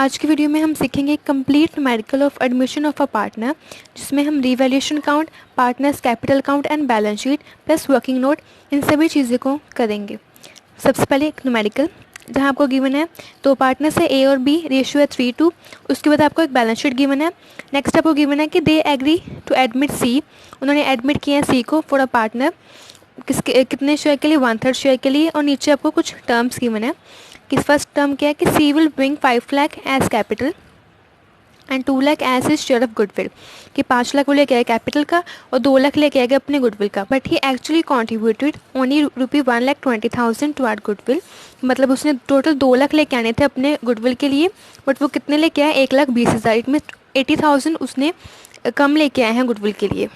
आज की वीडियो में हम सीखेंगे complete numerical of admission of a partner, जिसमें हम revaluation count, partners capital count and balance sheet plus working note, इन सभी चीज़ों को करेंगे। सबसे पहले एक न्यूमेरिकल जहां आपको गिवन है तो पार्टनर्स है ए और बी, रेशियो है 3:2। उसके बाद आपको एक बैलेंस शीट गिवन है। नेक्स्ट आपको गिवन है कि दे एग्री टू एडमिट सी, उन्होंने एडमिट किया है सी को फॉर अ पार्टनर, कितने शेयर के लिए, 1/3 शेयर के लिए। और नीचे आपको कुछ टर्म्स गिवन है कि फर्स्ट टर्म क्या है कि C will bring 5 lakh as capital and 2 lakh as his share of goodwill, कि 5 लाख वो लेके आए कैपिटल का और 2 लाख लेके आएगा अपने गुडविल का। But he actually contributed only ₹1,20,000 to our goodwill, मतलब उसने टोटल 2 लाख लेके आने थे अपने गुडविल के लिए, बट वो कितने लेके आए, 1,20,000। इट मीन 80,000 उसने कम लेके आए हैं गुडविल के लिए,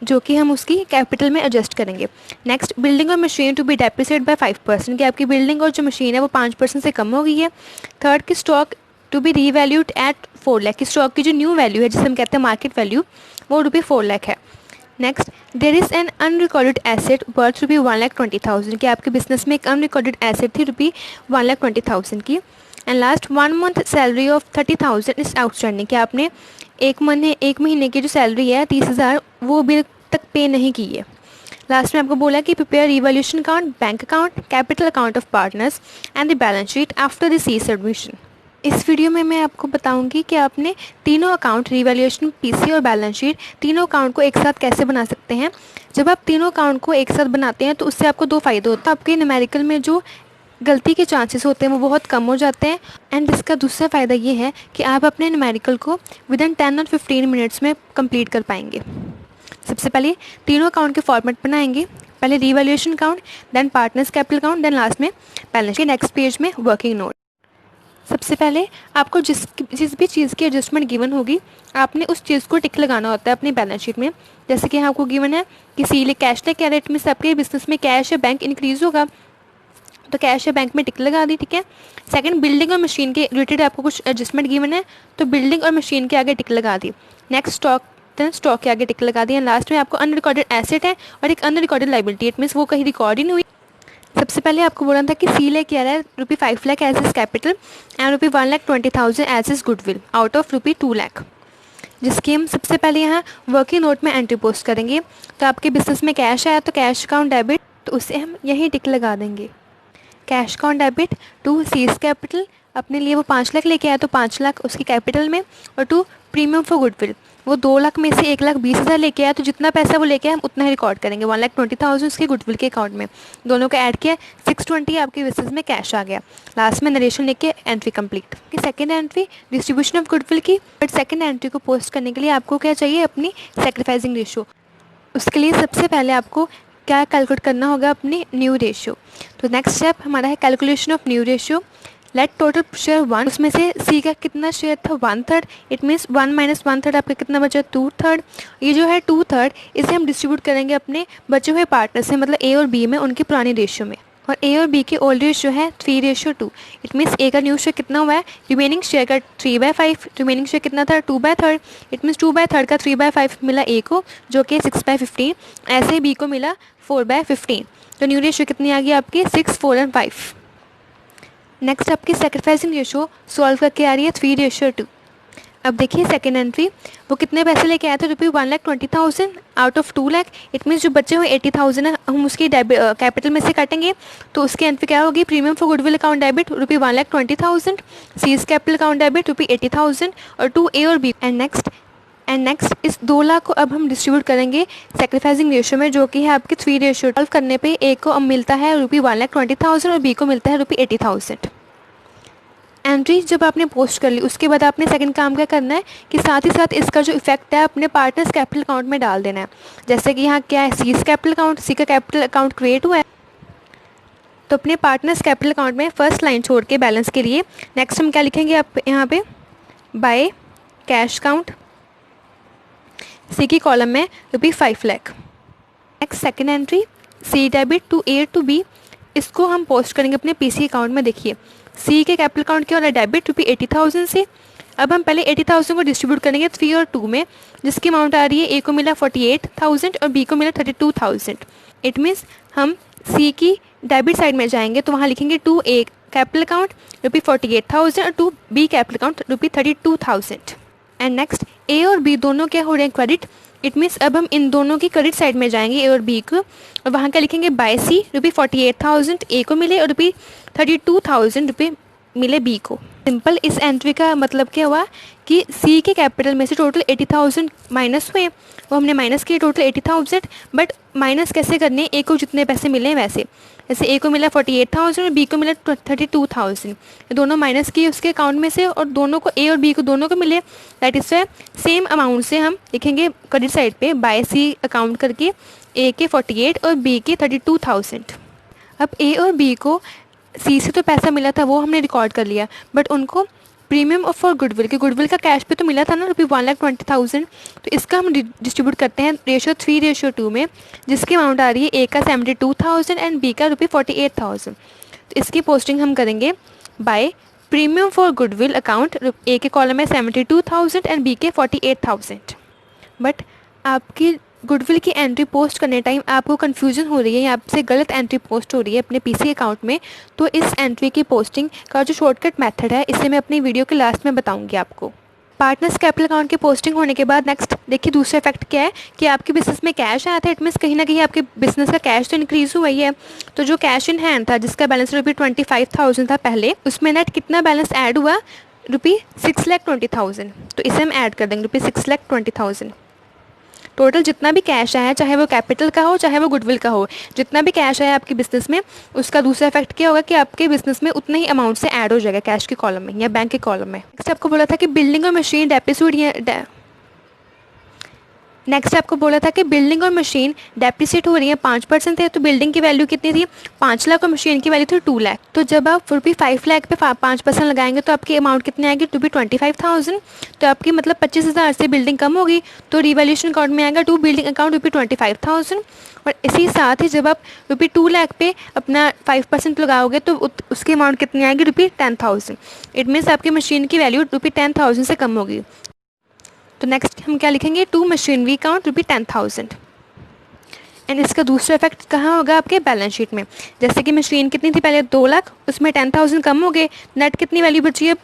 जो कि हम उसकी कैपिटल में एडजस्ट करेंगे। नेक्स्ट, बिल्डिंग और machine to be depreciate by 5%, कि आपकी बिल्डिंग और जो मशीन है वो 5% से कम हो गई है। थर्ड, की stock to be revalued at 4 lakh, की स्टॉक की जो न्यू वैल्यू है जिसे हम कहते हैं मार्केट वैल्यू, वो ₹4 लाख है। Next, there is an unrecorded asset worth ₹1,20,000, कि आपके बिजनेस में एक अनरिकॉर्डेड एसेट थी ₹1,20,000 की। And last, 1 month salary of 30,000 is outstanding, कि आपने एक महीने की जो सैलरी है 30,000 वो अभी तक पे नहीं की है। लास्ट में आपको बोला कि prepare revaluation account, bank account, capital account of partners and the balance sheet after the C submission. इस वीडियो में मैं आपको बताऊंगी कि आपने तीनों अकाउंट, रिवैल्यूएशन, पीसी और बैलेंस शीट, तीनों अकाउंट को एक साथ कैसे बना सकते हैं। जब आप तीनों अकाउंट को एक साथ बनाते हैं तो उससे आपको 2 फ़ायदे होते हैं। आपके न्यूमेरिकल में जो गलती के चांसेस होते हैं वो बहुत कम हो जाते हैं। एंड इसका दूसरा फ़ायदा ये है कि आप अपने न्यूमेरिकल को विदिन 10 और 15 मिनट्स में कंप्लीट कर पाएंगे। सबसे पहले तीनों अकाउंट के फॉर्मेट बनाएंगे, पहले revaluation account, then partners capital account, then last में बैलेंस शीट। नेक्स्ट पेज में वर्किंग नोट। सबसे पहले आपको जिस भी चीज़ की एडजस्टमेंट गिवन होगी आपने उस चीज़ को टिक लगाना होता है अपनी बैलेंस शीट में। जैसे कि यहाँ आपको गिवन है कि सी ले कैश ले कैरेट में, आपके बिजनेस में कैश या बैंक इंक्रीज होगा तो कैश या बैंक में टिक लगा दी, ठीक है। सेकंड, बिल्डिंग और मशीन के रिलेटेड आपको कुछ एडजस्टमेंट गिवन है तो बिल्डिंग और मशीन के आगे टिक लगा दी। नेक्स्ट, स्टॉक के आगे टिक लगा दी। एंड लास्ट में आपको अनरिकॉर्डेड एसेट है और एक अनरिकॉर्डेड लाइबिलिटी, इट मीन्स वो कहीं रिकॉर्ड ही नहीं हुई। सबसे पहले आपको बोला था कि सी ले क्या है ₹5 lakh as is capital and ₹1,20,000 as is goodwill out of ₹2 lakh, जिसकी हम सबसे पहले यहाँ वर्किंग नोट में एंट्री पोस्ट करेंगे। तो आपके बिजनेस में कैश आया तो कैश अकाउंट डेबिट, तो उसे हम यहीं टिक लगा देंगे। Cash account debit to C's capital, अपने लिए वो 5 लाख लेके आया तो 5 लाख उसकी कैपिटल में, और टू प्रीमियम फॉर गुडविल, वो 2 लाख में से 1,20,000 लेके आया तो जितना पैसा वो लेके आया हम उतना ही रिकॉर्ड करेंगे, 1,20,000 उसके गुडविल के अकाउंट में। दोनों का ऐड किया, 620 आपके बिजनेस में कैश आ गया। लास्ट में नरेशन लेके एंट्री कंप्लीट। कि second entry distribution of goodwill की, बट सेकंड एंट्री को पोस्ट करने के लिए आपको क्या चाहिए, अपनी सैक्रिफाइसिंग रेशियो। उसके लिए सबसे पहले आपको क्या कैलकुलेट करना होगा, अपनी न्यू रेशियो। तो नेक्स्ट स्टेप हमारा है calculation of new ratio. Let total share 1, उसमें से सी का कितना शेयर था 1/3, इट मीन्स 1 - 1/3 आपका कितना बचा 2/3। ये जो है 2/3 इसे हम डिस्ट्रीब्यूट करेंगे अपने बचे हुए पार्टनर से, मतलब ए और बी में, उनकी पुरानी रेशियो में। और ए और बी की ओल्ड रेशियो है 3:2, इट मीन्स ए का न्यू शेयर कितना हुआ है, रिमेनिंग शेयर का 3/5, रिमेनिंग शेयर कितना था 2/3, इट मीन्स 2/3 का 3/5 मिला ए को जो कि 6/15, ऐसे बी को मिला 4/15। तो न्यू रेशियो कितनी आ गई आपकी 6, 4 और 5। नेक्स्ट आपकी सैक्रिफाइसिंग रेशियो सॉल्व करके आ रही है 3:2। अब देखिए सेकेंड एंट्री, वो कितने पैसे लेके आया था ₹1,20,000 out of 2 lakh, it means जो बच्चे हुए 80,000 है हम उसकी कैपिटल में से काटेंगे तो उसकी एंट्री क्या होगी, premium for goodwill account debit ₹1,20,000, seize capital account debit ₹80,000 और टू ए और बी। एंड नेक्स्ट इस 2 लाख को अब हम डिस्ट्रीब्यूट करेंगे सैक्रिफाइसिंग रेशियो में, जो कि है आपकी 3:2। सॉल्व करने पे ए को अब मिलता है ₹1,20,000 और बी को मिलता है ₹80,000। एंट्री जब आपने पोस्ट कर ली उसके बाद आपने सेकंड काम क्या करना है कि साथ ही साथ इसका जो इफेक्ट है अपने पार्टनर्स कैपिटल अकाउंट में डाल देना है। जैसे कि यहाँ क्या है, सीज कैपिटल अकाउंट, सी का कैपिटल अकाउंट क्रिएट हुआ है तो अपने पार्टनर्स कैपिटल अकाउंट में फर्स्ट लाइन छोड़ के बैलेंस के लिए नेक्स्ट हम क्या लिखेंगे, आप यहाँ पे बाय कैश अकाउंट, सी की कॉलम में ₹5 lakh. Next second entry, C debit to A to B, इसको हम पोस्ट करेंगे अपने पीसी अकाउंट में। देखिए सी के कैपिटल अकाउंट क्या हो रहा है, डेबिट ₹80,000 से। अब हम पहले 80,000 को डिस्ट्रीब्यूट करेंगे 3 और 2 में, जिसकी अमाउंट आ रही है, ए को मिला 48,000 और बी को मिला 32,000। इट मीन्स हम सी की डेबिट साइड में जाएंगे तो वहाँ लिखेंगे 2A कैपिटल अकाउंट ₹48,000 और to B capital account ₹32,000। And next A और बी दोनों क्या हो रहे हैं क्रेडिट। इट मीन्स अब हम इन दोनों की क्रेडिट साइड में जाएंगे, ए और बी को, और वहाँ क्या लिखेंगे बाय सी ₹48,000 ए को मिले और ₹32,000 मिले बी को। सिंपल। इस एंट्री का मतलब क्या हुआ कि सी के कैपिटल में से टोटल 80,000 माइनस हुए, वो हमने माइनस किए टोटल 80,000, बट माइनस कैसे करने, ए को जितने पैसे मिले वैसे, जैसे ए को मिला 48,000 और बी को मिला 32,000, दोनों माइनस किए उसके अकाउंट में से और दोनों को, ए और बी को दोनों को मिले, दैट इज सेम अमाउंट से हम लिखेंगे क्रेडिट साइड पे बाय सी अकाउंट करके ए के 48 और बी के 32,000। अब ए और बी को सी से तो पैसा मिला था वो हमने रिकॉर्ड कर लिया, बट उनको प्रीमियम ऑफ फॉर गुडविल के गुडविल का कैश पे तो मिला था ना ₹1,20,000, तो इसका हम डिस्ट्रीब्यूट करते हैं रेशियो 3:2 में, जिसकी अमाउंट आ रही है ए का 72,000 एंड बी का ₹48,000। तो इसकी पोस्टिंग हम करेंगे by premium for goodwill account, A के कॉलम में 72,000 एंड बी के 48,000। बट आपकी गुडविल की एंट्री पोस्ट करने टाइम आपको कन्फ्यूजन हो रही है या आपसे गलत एंट्री पोस्ट हो रही है अपने पीसी अकाउंट में, तो इस एंट्री की पोस्टिंग का जो शॉर्टकट मेथड है इसे मैं अपनी वीडियो के लास्ट में बताऊंगी आपको। पार्टनर्स कैपिटल अकाउंट की पोस्टिंग होने के बाद नेक्स्ट देखिए दूसरा इफेक्ट क्या है कि आपके बिजनेस में कैश आया था, इट मीन्स कहीं ना कहीं आपके बिजनेस का कैश तो इंक्रीज हुआ ही है। तो जो कैश इन हैंड था जिसका बैलेंस ₹25,000 था पहले, उसमें नेट कितना बैलेंस ऐड हुआ, ₹6,20,000। तो इसे हम ऐड कर देंगे ₹6,20,000। टोटल जितना भी कैश आया, चाहे वो कैपिटल का हो चाहे वो गुडविल का हो, जितना भी कैश आया आपके बिजनेस में, उसका दूसरा इफेक्ट क्या होगा कि आपके बिजनेस में उतना ही अमाउंट से ऐड हो जाएगा कैश के कॉलम में या बैंक के कॉलम में। नेक्स्ट आपको बोला था कि बिल्डिंग और मशीन डेप्रिसिएट हो रही है 5% है, तो बिल्डिंग की वैल्यू कितनी थी 5 लाख और मशीन की वैल्यू थी 2 लाख। तो जब आप ₹5 लाख पे 5% लगाएंगे तो आपकी अमाउंट कितनी आएगी ₹25,000। तो आपकी मतलब 25,000 से बिल्डिंग कम होगी, तो रिवैल्यूएशन अकाउंट में आएगा टू बिल्डिंग अकाउंट ₹25,000। और इसी साथ ही जब आप ₹2 लाख पे अपना 5% लगाओगे तो उसकी अमाउंट कितनी आएगी ₹10,000। इट मीन्स आपकी मशीन की वैल्यू ₹10,000 से कम होगी। तो नेक्स्ट हम क्या लिखेंगे, टू मशीनरी अकाउंट ₹10,000। एंड इसका दूसरा इफेक्ट कहाँ होगा आपके बैलेंस शीट में, जैसे कि मशीन कितनी थी पहले 2 लाख, उसमें 10,000 कम हो गए, नेट कितनी वैल्यू बची है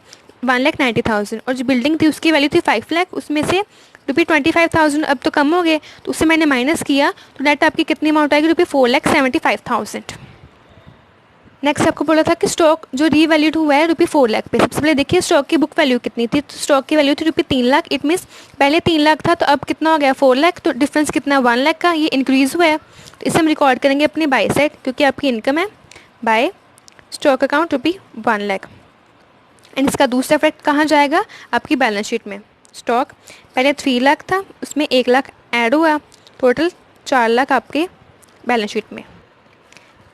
1,90,000, और जो बिल्डिंग थी उसकी वैल्यू थी 5 लाख, उसमें से ₹25,000 अब तो कम हो गए, तो उससे मैंने माइनस किया, तो नेट आपकी कितनी अमाउंट आएगी ₹4,75,000। नेक्स्ट आपको बोला था कि स्टॉक जो रीवैल्यूड हुआ है ₹4 लाख पे। सबसे पहले देखिए स्टॉक की बुक वैल्यू कितनी थी, तो स्टॉक की वैल्यू थी ₹3 लाख। इट मीन्स पहले 3 लाख था तो अब कितना हो गया 4 लाख, तो डिफरेंस कितना 1 लाख का, ये इंक्रीज़ हुआ है। तो इसे हम रिकॉर्ड करेंगे अपने बाय साइड, क्योंकि आपकी इनकम है by stock account ₹1 lakh. And इसका दूसरा इफेक्ट कहाँ जाएगा आपकी बैलेंस शीट में। स्टॉक पहले 3 लाख था, उसमें 1 लाख ऐड हुआ, टोटल 4 लाख आपके बैलेंस शीट में।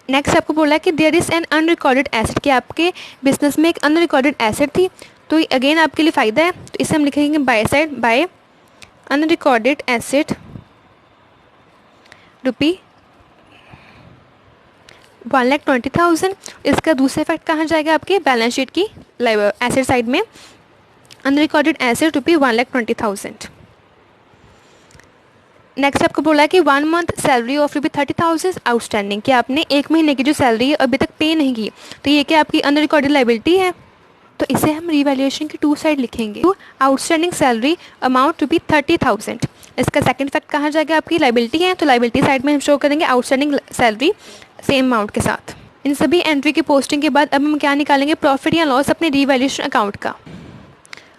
नेक्स्ट आपको बोला कि there is an unrecorded asset, कि आपके बिजनेस में एक अनरिकॉर्डेड एसेट थी, तो अगेन आपके लिए फ़ायदा है। तो इसे हम लिखेंगे bye side bye unrecorded asset ₹1,20,000। इसका दूसरा इफेक्ट कहाँ जाएगा आपके बैलेंस शीट की एसेट साइड में, अनरिकॉर्डेड एसेट ₹1,20,000। नेक्स्ट आपको बोला कि 1 मंथ सैलरी ऑफ ₹30,000 आउटस्टैंडिंग, कि आपने 1 महीने की जो सैलरी है अभी तक पे नहीं की, तो ये क्या आपकी अनरिकॉर्डेड लाइबिलिटी है। तो इसे हम रिवैल्यूएशन की 2 साइड लिखेंगे, आउटस्टैंडिंग सैलरी अमाउंट ₹30,000। इसका सेकंड इफेक्ट कहाँ जाएगा आपकी लाइबिलिटी है, तो लाइबिलिटी साइड में हम शो करेंगे आउटस्टैंडिंग सैलरी सेम अमाउंट के साथ। इन सभी एंट्री की पोस्टिंग के बाद अब हम क्या निकालेंगे, प्रॉफिट या लॉस अपने रिवैल्यूएशन अकाउंट का।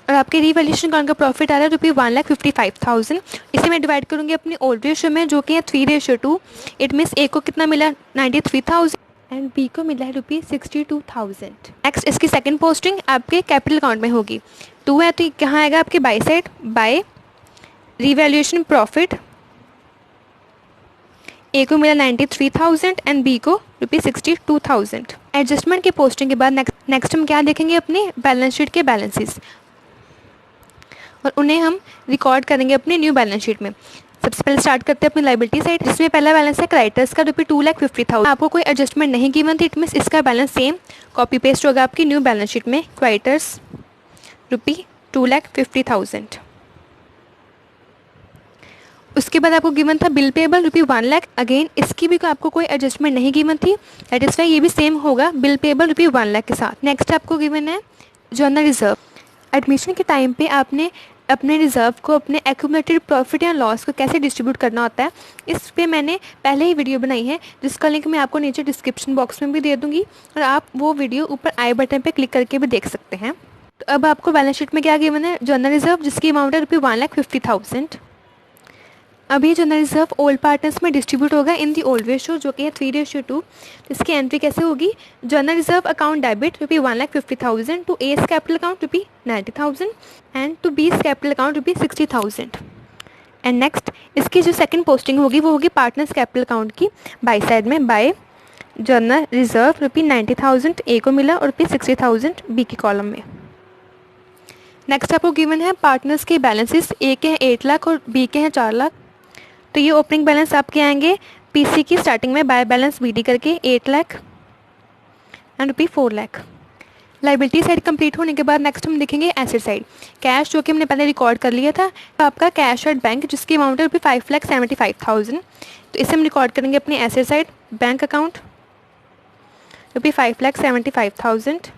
और आपके रिवैल्यूएशन अकाउंट का प्रॉफिट आ रहा है ₹1,55,000। इसे मैं डिवाइड करूँगी अपनी ओल्ड रेशियो में, जो कि है 3:2। इट मीन्स ए को कितना मिला 93,000 एंड बी को मिला है ₹62,000। नेक्स्ट इसकी सेकंड पोस्टिंग आपके कैपिटल अकाउंट में होगी। 2 है तो कहाँ आएगा आपके by side by revaluation profit. A को मिला 93,000 एंड बी को ₹62,000। एडजस्टमेंट की पोस्टिंग के बाद नेक्स्ट हम क्या देखेंगे अपने बैलेंस शीट के बैलेंसेस, और उन्हें हम रिकॉर्ड करेंगे अपनी न्यू बैलेंस शीट में। सबसे पहले स्टार्ट करते हैं अपनी लाइबिलिटी साइड, जिसमें पहला बैलेंस है क्रेडिटर्स का ₹2,50,000। आपको कोई एडजस्टमेंट नहीं गिवन थी, इट मीन्स इसका बैलेंस सेम कॉपी पेस्ट होगा आपकी न्यू बैलेंस शीट में। क्रेडिटर्स ₹2,50,000। उसके बाद आपको गिवन था बिल पेबल ₹1,00,000। अगेन इसकी भी आपको कोई एडजस्टमेंट नहीं गिवन थी, दैट इज़ वाई ये भी सेम होगा बिल पेबल ₹1,00,000 के साथ। नेक्स्ट आपको गिवन है जर्नल रिजर्व। एडमिशन के टाइम पे आपने अपने रिज़र्व को अपने एक्यूमुलेटेड प्रॉफिट या लॉस को कैसे डिस्ट्रीब्यूट करना होता है, इस पे मैंने पहले ही वीडियो बनाई है, जिसका लिंक मैं आपको नीचे डिस्क्रिप्शन बॉक्स में भी दे दूँगी, और आप वो वीडियो ऊपर आई बटन पे क्लिक करके भी देख सकते हैं। तो अब आपको बैलेंस शीट में क्या गिवन है, जर्नल रिजर्व, जिसकी अमाउंट है ₹1,50,000। अभी जनरल रिजर्व ओल्ड पार्टनर्स में डिस्ट्रीब्यूट होगा इन दी ओल्ड रेशियो, जो कि है 3:2। तो इसकी एंट्री कैसे होगी, general reserve account debit ₹1,50,000 to A's capital account ₹90,000 and to B's capital account ₹60,000। And next इसकी जो सेकंड पोस्टिंग होगी वो होगी पार्टनर्स कैपिटल अकाउंट की बाई साइड में, बाय जनरल रिजर्व ₹90,000 ए को मिला और ₹60,000 बी के कॉलम में। नेक्स्ट आपको गिवन है पार्टनर्स के बैलेंसेस, ए के हैं 8 लाख और बी के हैं 4 लाख। तो ये ओपनिंग बैलेंस आपके आएंगे पीसी की स्टार्टिंग में बाय बैलेंस बीडी करके 8 lakh and ₹4 lakh. Liability side complete होने के बाद नेक्स्ट हम देखेंगे एसेट साइड। कैश जो कि हमने पहले रिकॉर्ड कर लिया था, तो आपका कैश एट बैंक जिसकी अमाउंट है ₹5,75,000। तो इसे हम रिकॉर्ड करेंगे अपनी asset side, bank account ₹5,75,000।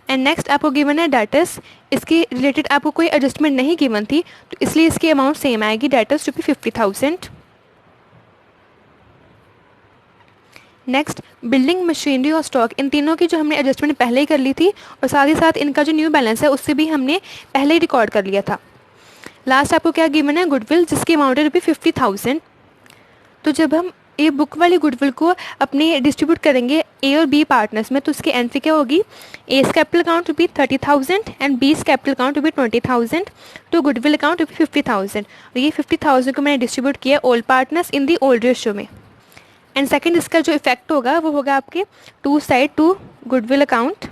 And next आपको गिवन है डेटर्स, इसकी रिलेटेड आपको कोई एडजस्टमेंट नहीं गिवन थी, तो इसलिए इसकी अमाउंट सेम आएगी, डेटर्स ₹50,000। नेक्स्ट बिल्डिंग, मशीनरी और स्टॉक, इन तीनों की जो हमने एडजस्टमेंट पहले ही कर ली थी, और साथ ही साथ इनका जो न्यू बैलेंस है उससे भी हमने पहले ही रिकॉर्ड कर लिया था। लास्ट आपको क्या गिवन है, गुडविल, जिसकी अमाउंट है ₹50,000। तो जब हम ये बुक वाली गुडविल को अपने डिस्ट्रीब्यूट करेंगे ए और बी पार्टनर्स में, तो उसकी एंट्री क्या होगी, A's capital account ₹30,000 and B's capital account ₹20,000 to goodwill account ₹50,000। और ये 50,000 को मैंने डिस्ट्रीब्यूट किया old partners in the old ratio में। एंड सेकंड इसका जो इफेक्ट होगा वो होगा आपके to side to goodwill account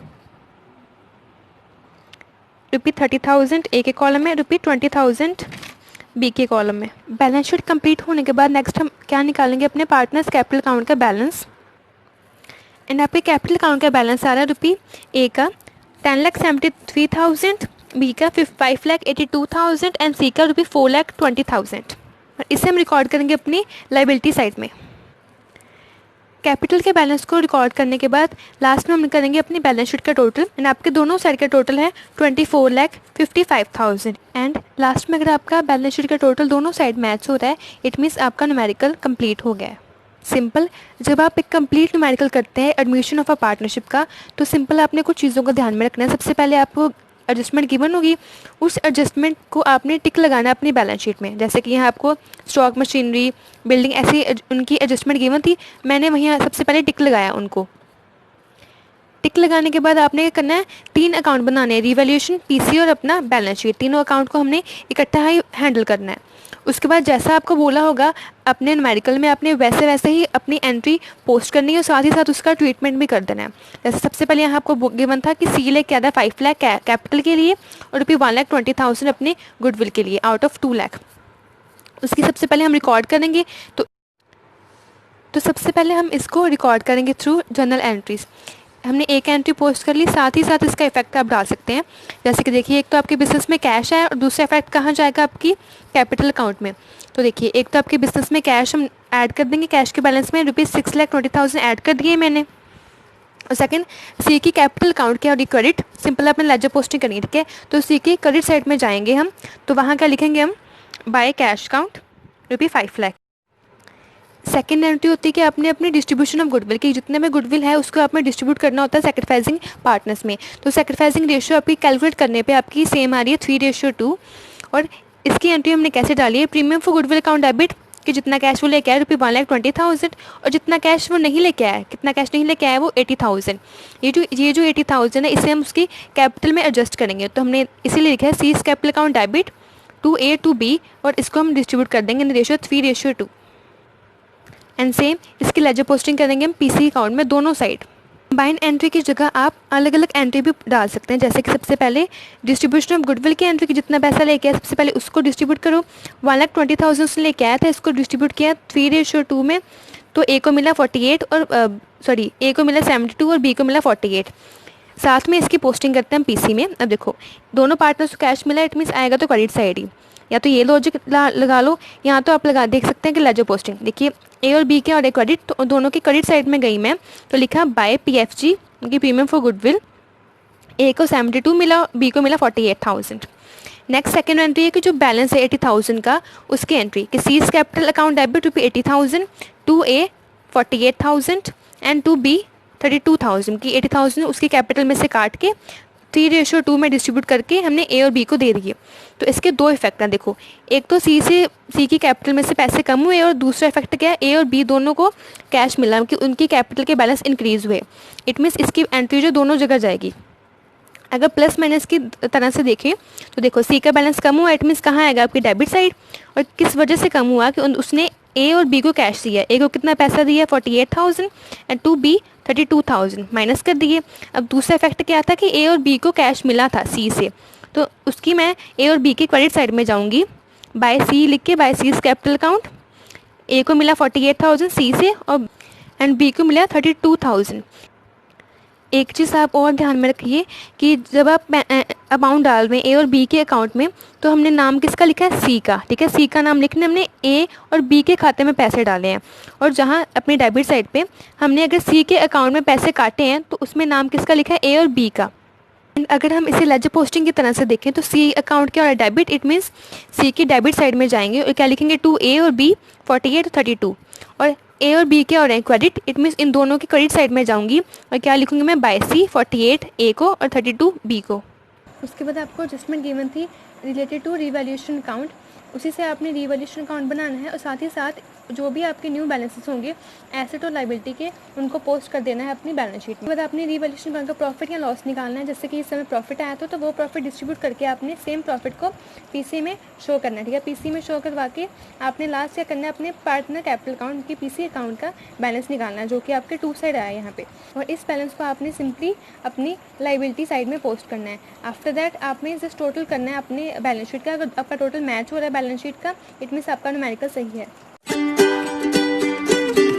₹30,000 A के कॉलम में, ₹20,000 बी के कॉलम में। बैलेंस शीट कंप्लीट होने के बाद नेक्स्ट हम क्या निकालेंगे, अपने पार्टनर्स कैपिटल अकाउंट का बैलेंस। एंड आपके कैपिटल अकाउंट का बैलेंस आ रहा है ए का 10,73,000, बी का 5,82,000 एंड सी का ₹4,20,000। और इसे हम रिकॉर्ड करेंगे अपनी लाइबिलिटी साइड में। कैपिटल के बैलेंस को रिकॉर्ड करने के बाद लास्ट में हम करेंगे अपनी बैलेंस शीट का टोटल, एंड आपके दोनों साइड का टोटल है 24,55,000। एंड लास्ट में अगर आपका बैलेंस शीट का टोटल दोनों साइड मैच हो रहा है, इट मीन्स आपका न्यूमेरिकल कंप्लीट हो गया है। सिंपल, जब आप एक कंप्लीट न्यूमेरिकल करते हैं एडमिशन ऑफ अ पार्टनरशिप का, तो सिंपल आपने कुछ चीज़ों को ध्यान में रखना है। सबसे पहले आपको एडजस्टमेंट गिवन होगी, उस एडजस्टमेंट को आपने टिक लगाना है अपनी बैलेंस शीट में। जैसे कि यहाँ आपको स्टॉक, मशीनरी, बिल्डिंग ऐसी उनकी एडजस्टमेंट गिवन थी, मैंने वहीं सबसे पहले टिक लगाया उनको। टिक लगाने के बाद आपने क्या करना है, 3 अकाउंट बनाने हैं, रिवैल्यूएशन, पीसी और अपना बैलेंस शीट। तीनों अकाउंट को हमने इकट्ठा ही हैंडल करना है। उसके बाद जैसा आपको बोला होगा अपने न्यूमेरिकल में, आपने वैसे वैसे ही अपनी एंट्री पोस्ट करनी है और साथ ही साथ उसका ट्रीटमेंट भी कर देना है। जैसे सबसे पहले यहाँ आपको गिवन था कि सी ले क्या था 5 लाख कैपिटल के लिए और ₹1,20,000 अपने गुडविल के लिए आउट ऑफ 2 लाख। उसकी सबसे पहले हम रिकॉर्ड करेंगे। तो सबसे पहले हम इसको रिकॉर्ड करेंगे थ्रू जर्नल एंट्रीज। हमने एक एंट्री पोस्ट कर ली, साथ ही साथ इसका इफेक्ट आप डाल सकते हैं। जैसे कि देखिए, एक तो आपके बिजनेस में कैश है और दूसरा इफेक्ट कहाँ जाएगा, आपकी कैपिटल अकाउंट में। तो देखिए, एक तो आपके बिजनेस में कैश हम ऐड कर देंगे, कैश के बैलेंस में ₹6,20,000 ऐड कर दिए मैंने। और सेकंड, सी की कैपिटल अकाउंट के और क्रेडिट, सिंपल आपने लेजर पोस्टिंग करनी है, ठीक है। तो सी की क्रेडिट साइड में जाएंगे हम, तो वहाँ क्या लिखेंगे हम, by cash account ₹5 lakh. Second entry होती है कि आपने अपनी डिस्ट्रीब्यूशन ऑफ गुडविल की, जितने में गुडविल है उसको आपने डिस्ट्रीब्यूट करना होता है सैक्रिफाइसिंग पार्टनर्स में। तो सैक्रिफाइसिंग रेशियो आपकी कैलकुलेट करने पे आपकी सेम आ रही है 3:2। और इसकी एंट्री हमने कैसे डाली है, premium for goodwill account debit, कि जितना कैश वो लेके आया ₹1,20,000 और जितना कैश वो नहीं लेके आया, कितना कैश नहीं लेके आया वो 80,000। ये जो 80,000 है इसे हम उसकी कैपिटल में एडजस्ट करेंगे। तो हमने इसीलिए लिखा है C is capital account debit to A to B, और इसको हम डिस्ट्रीब्यूट कर देंगे इन रेशियो 3:2। एंड सेम इसकी लेजर पोस्टिंग करेंगे हम पीसी अकाउंट में दोनों साइड। कंबाइंड एंट्री की जगह आप अलग अलग एंट्री भी डाल सकते हैं। जैसे कि सबसे पहले डिस्ट्रीब्यूशन ऑफ गुडविल की एंट्री की, जितना पैसा लेके आया सबसे पहले उसको डिस्ट्रीब्यूट करो। 1,20,000 से लेके आया था, इसको डिस्ट्रीब्यूट किया 3:2 में। तो ए को मिला 48 और ए को मिला 72 और बी को मिला 48। साथ में इसकी पोस्टिंग करते हैं हम पीसी में। अब देखो दोनों पार्टनर्स को कैश मिला, इट मीन्स आएगा तो क्रेडिट साइड ही, या तो ये लॉजिक लगा लो, यहाँ तो आप देख सकते हैं कि लेजर पोस्टिंग देखिए ए और बी के और ए क्रेडिट, तो दोनों के क्रेडिट साइड में गई मैं, तो लिखा बाय PFG की प्रीमियम फॉर गुडविल, ए को 72 मिला, बी को मिला 48,000। नेक्स्ट सेकेंड एंट्री है कि जो बैलेंस है 80,000 का, उसकी एंट्री कि C's capital account debit rupee 80,000, to A 48,000 and to B 32,000 की 80,000 उसकी कैपिटल में से काट के 3:2 में डिस्ट्रीब्यूट करके हमने ए और बी को दे दिए। तो इसके दो इफेक्ट हैं देखो, एक तो सी की कैपिटल में से पैसे कम हुए, और दूसरा इफेक्ट क्या है, ए और बी दोनों को कैश मिला कि उनकी कैपिटल के बैलेंस इंक्रीज हुए। इट मीन्स इसकी एंट्री जो दोनों जगह जाएगी। अगर प्लस माइनस की तरह से देखें तो देखो सी का बैलेंस कम हुआ, इट मीन्स कहाँ आएगा आपकी डेबिट साइड, और किस वजह से कम हुआ कि उसने ए और बी को कैश दिया, ए को कितना पैसा दिया 48,000 एंड टू बी 32,000 माइनस कर दिए। अब दूसरा इफेक्ट क्या था कि ए और बी को कैश मिला था सी से, तो उसकी मैं ए और बी की क्रेडिट साइड में जाऊँगी, बाय सी लिख के, बाय सीज कैपिटल अकाउंट, ए को मिला 48,000 सी से और एंड बी को मिला 32,000। एक चीज़ आप और ध्यान में रखिए कि जब आप अमाउंट डाल रहे हैं ए और बी के अकाउंट में, तो हमने नाम किसका लिखा है, सी का, ठीक है, सी का नाम लिखने हमने ए और बी के खाते में पैसे डाले हैं, और जहां अपनी डेबिट साइड पे हमने अगर सी के अकाउंट में पैसे काटे हैं तो उसमें नाम किसका लिखा है, ए और बी का। अगर हम इसे लेजर पोस्टिंग की तरह से देखें तो सी अकाउंट क्या हो रहा है, डेबिट, इट मीन्स सी की डेबिट साइड में जाएंगे और क्या लिखेंगे, टू ए और बी 48 32, और ए और बी के और हैं क्रेडिट, इट मीन्स इन दोनों की क्रेडिट साइड में जाऊंगी और क्या लिखूंगी मैं, बाय सी 48 ए को और 32 बी को। उसके बाद आपको एडजस्टमेंट गिवन थी रिलेटेड टू रिवैल्यूएशन अकाउंट, उसी से आपने रिवैल्यूएशन अकाउंट बनाना है, और साथ ही साथ जो भी आपके न्यू बैलेंसेस होंगे एसेट और लाइबिलिटी के, उनको पोस्ट कर देना है अपनी बैलेंस शीट में। बाद आपने रिवैल्यूएशन अकाउंट का प्रॉफिट या लॉस निकालना है, जैसे कि इस समय प्रॉफिट आया था तो वो प्रॉफिट डिस्ट्रीब्यूट करके आपने सेम प्रॉफिट को पीसी में शो करना है, ठीक है। पीसी में शो करवा के आपने लास्ट क्या करना है, अपने पार्टनर कैपिटल अकाउंट की पीसी अकाउंट का बैलेंस निकालना है, जो कि आपके टू साइड आया यहाँ पे, और इस बैलेंस को आपने सिंपली अपनी लाइबिलिटी साइड में पोस्ट करना है। आफ्टर दैट आपने जस्ट टोटल करना है अपने बैलेंस शीट का, अगर आपका टोटल मैच हो रहा है बैलेंस शीट का, इट मीन्स आपका न्यूमेरिकल सही है।